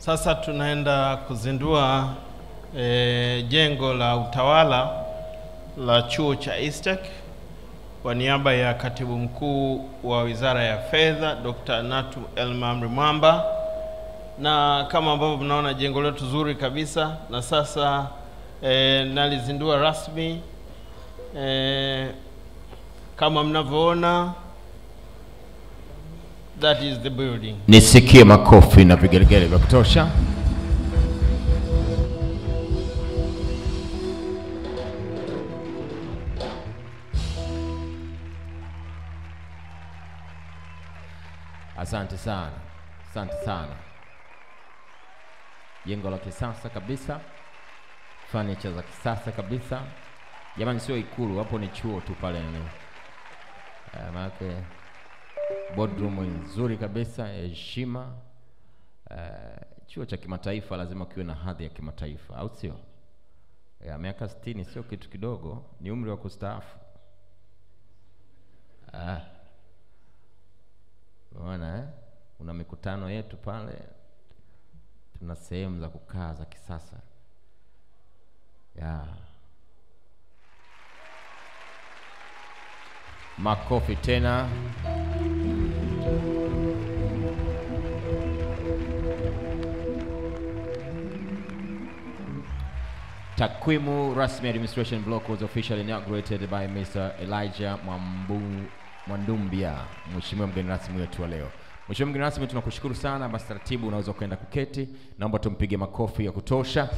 Sasa tunaenda kuzindua jengo la utawala la chuo cha Eastech kwa niaba ya Katibu Mkuu wa Wizara ya Fedha Dr. Natu Elmamri Mwamba, na kama ambavyo mnaona jengo letu zuri kabisa, na sasa nalizindua rasmi. Kama mnavyoona, that is the building. Nisikie makofi na vigelegele vya kutosha. Asante sana. Asante sana. Jengo la kisasa kabisa. Furniture za kisasa kabisa. Jamani, sio Ikulu, hapo ni chuo tu pale ni. Maana boardroom nzuri kabisa, heshima. Chuo cha kimataifa lazima kiwe na hadhi ya kimataifa, au sio? Miaka 60 sio kitu kidogo, ni umri wa kustaafu. Unaona una mikutano yetu pale, tuna sehemu za kukaa za kisasa. Makofi tena. Takwimu rasmi administration block was officially inaugurated by Mr. Elijah Mwandumbia, mheshimiwa mgeni rasmi wetu wa leo. Mheshimiwa mgeni rasmi, tunakushukuru sana. Basi taratibu unaweza kwenda kuketi. Naomba tumpige makofi ya kutosha.